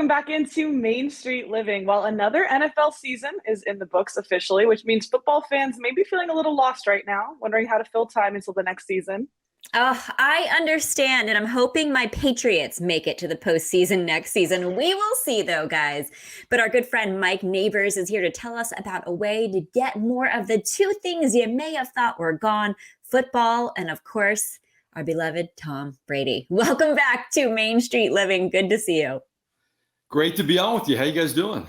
welcome back into Main Street Living. Well, another NFL season is in the books officially, which means football fans may be feeling a little lost right now, wondering how to fill time until the next season. Oh, I understand, and I'm hoping my Patriots make it to the postseason next season. We will see, though, guys. But our good friend Mike Nabors is here to tell us about a way to get more of the two things you may have thought were gone: football and, of course, our beloved Tom Brady. Welcome back to Main Street Living. Good to see you. Great to be on with you. How you guys doing?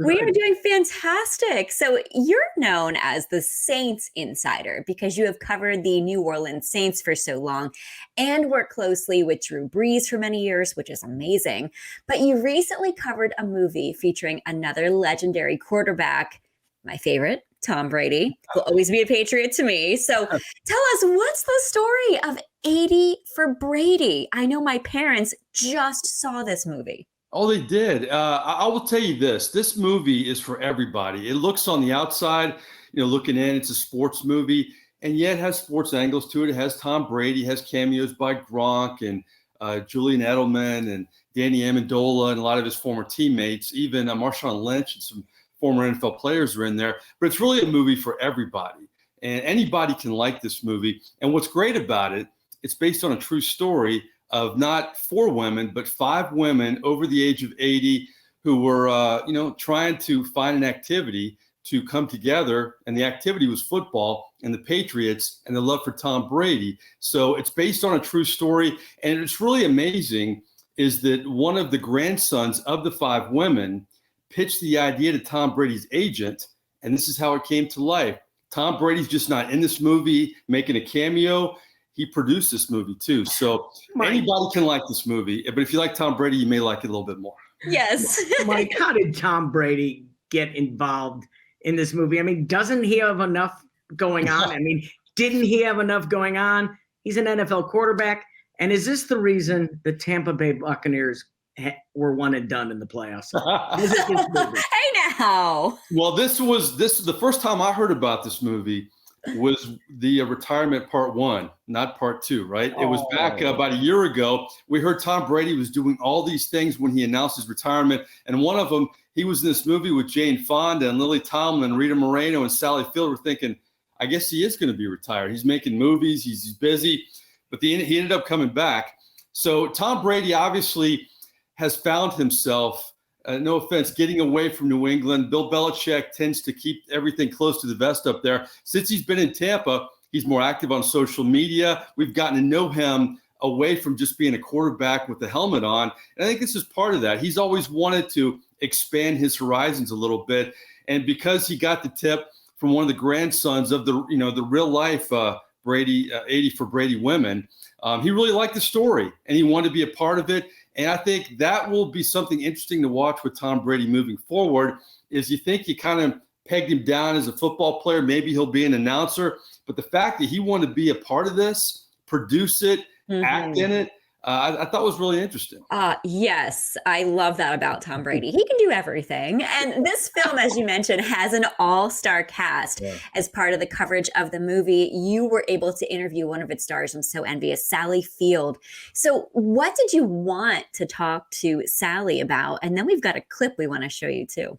We are doing fantastic. So you're known as the Saints insider because you have covered the New Orleans Saints for so long and worked closely with Drew Brees for many years, which is amazing. But you recently covered a movie featuring another legendary quarterback, my favorite, Tom Brady. Will always be a Patriot to me. So tell us, what's the story of 80 for Brady? I know my parents just saw this movie. Oh, they did. I will tell you this. This movie is for everybody. It looks on the outside, looking in, it's a sports movie, and yet it has sports angles to it. It has Tom Brady, has cameos by Gronk and Julian Edelman and Danny Amendola and a lot of his former teammates. Even Marshawn Lynch and some former NFL players are in there. But it's really a movie for everybody, and anybody can like this movie. And what's great about it, it's based on a true story of not 4 women, but 5 women over the age of 80 who were, trying to find an activity to come together. And the activity was football and the Patriots and the love for Tom Brady. So it's based on a true story. And it's really amazing is that one of the grandsons of the 5 women pitched the idea to Tom Brady's agent. And this is how it came to life. Tom Brady's just not in this movie making a cameo. He produced this movie too. So anybody can like this movie, but if you like Tom Brady, you may like it a little bit more. Yes. Mike, how did Tom Brady get involved in this movie? I mean, doesn't he have enough going on? I mean, didn't he have enough going on? He's an NFL quarterback. And is this the reason the Tampa Bay Buccaneers were one and done in the playoffs? Is it this movie? Hey now. Well, this is the first time I heard about this movie was the retirement part 1, not part 2, right? It was back about a year ago. We heard Tom Brady was doing all these things when he announced his retirement. And one of them, he was in this movie with Jane Fonda and Lily Tomlin, Rita Moreno, and Sally Field. We're thinking, I guess he is going to be retired. He's making movies. He's busy. But he ended up coming back. So Tom Brady obviously has found himself, no offense, getting away from New England. Bill Belichick tends to keep everything close to the vest up there. Since he's been in Tampa, he's more active on social media. We've gotten to know him away from just being a quarterback with the helmet on. And I think this is part of that. He's always wanted to expand his horizons a little bit. And because he got the tip from one of the grandsons of the real life Brady, 80 for Brady women, he really liked the story and he wanted to be a part of it. And I think that will be something interesting to watch with Tom Brady moving forward. Is you think you kind of pegged him down as a football player, maybe he'll be an announcer. But the fact that he wanted to be a part of this, produce it, act in it, I thought was really interesting. Yes, I love that about Tom Brady. He can do everything. And this film, as you mentioned, has an all-star cast. Yeah. As part of the coverage of the movie, you were able to interview one of its stars. I'm so envious, Sally Field. So what did you want to talk to Sally about? And then we've got a clip we want to show you too.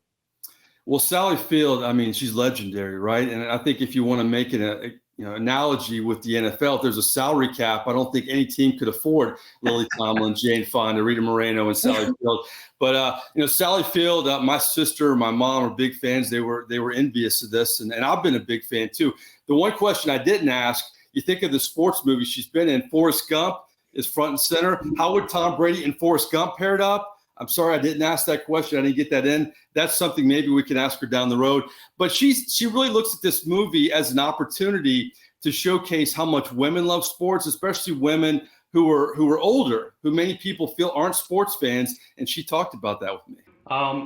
Well, Sally Field, I mean, she's legendary, right? And I think if you want to make it analogy with the NFL, if there's a salary cap, I don't think any team could afford Lily Tomlin, Jane Fonda, Rita Moreno, and Sally Field. But Sally Field, my sister, my mom are big fans. They were envious of this, and I've been a big fan too. The one question I didn't ask, you think of the sports movie she's been in, Forrest Gump is front and center. How would Tom Brady and Forrest Gump paired up? I'm sorry I didn't ask that question. I didn't get that in. That's something maybe we can ask her down the road. But she really looks at this movie as an opportunity to showcase how much women love sports, especially women who are older, who many people feel aren't sports fans. And she talked about that with me.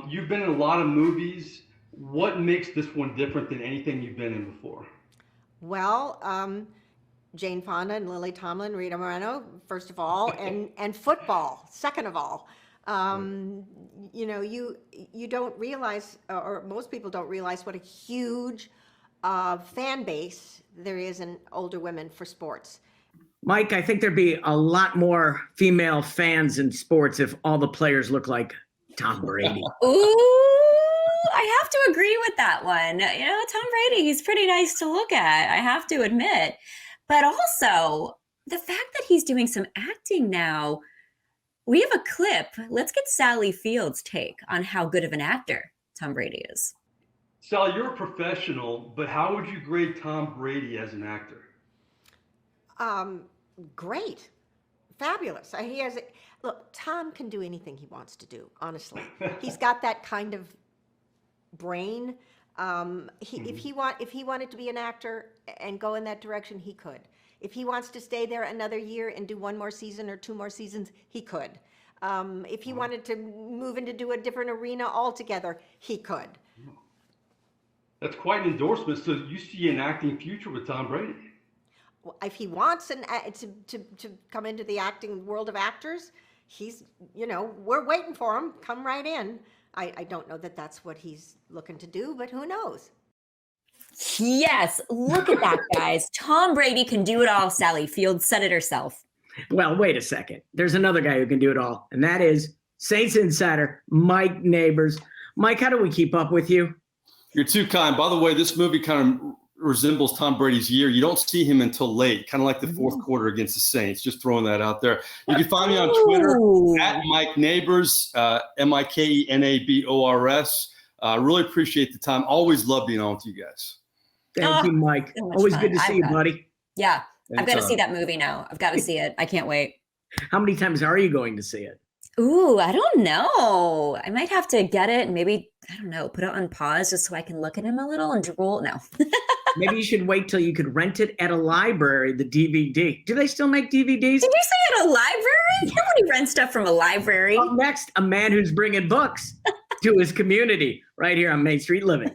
You've been in a lot of movies. What makes this one different than anything you've been in before? Well, Jane Fonda and Lily Tomlin, Rita Moreno, first of all, and football, second of all. You don't realize, or most people don't realize, what a huge fan base there is in older women for sports. Mike, I think there'd be a lot more female fans in sports if all the players look like Tom Brady. Ooh, I have to agree with that one. Tom Brady, he's pretty nice to look at, I have to admit. But also, the fact that he's doing some acting now, we have a clip. Let's get Sally Field's take on how good of an actor Tom Brady is. Sally, you're a professional, but how would you grade Tom Brady as an actor? Great. Fabulous. Look, Tom can do anything he wants to do, honestly. He's got that kind of brain. If he wanted to be an actor and go in that direction, he could. If he wants to stay there another year and do one more season or two more seasons, he could. If he wanted to move into do a different arena altogether, he could. That's quite an endorsement. So you see an acting future with Tom Brady? Well, if he wants to come into the acting world of actors, we're waiting for him. Come right in. I don't know that that's what he's looking to do, but who knows? Yes, look at that, guys. Tom Brady can do it all. Sally Field said it herself. Well, wait a second. There's another guy who can do it all, and that is Saints insider Mike Nabors. Mike, how do we keep up with you? You're too kind. By the way, this movie kind of resembles Tom Brady's year. You don't see him until late, kind of like the fourth quarter against the Saints. Just throwing that out there. You can find me on Twitter at Mike Nabors, MikeNabors. Really appreciate the time. Always love being on with you guys. Thank you, Mike. So Always fun. good to see you, buddy. Yeah, I've got to Anytime. see that movie now. I've got to see it. I can't wait. How many times are you going to see it? Ooh, I don't know. I might have to get it and maybe, I don't know, put it on pause just so I can look at him a little and drool. No. Maybe you should wait till you could rent it at a library, the DVD. Do they still make DVDs? Did you say at a library? Nobody rents stuff from a library. Up next, a man who's bringing books to his community right here on Main Street Living.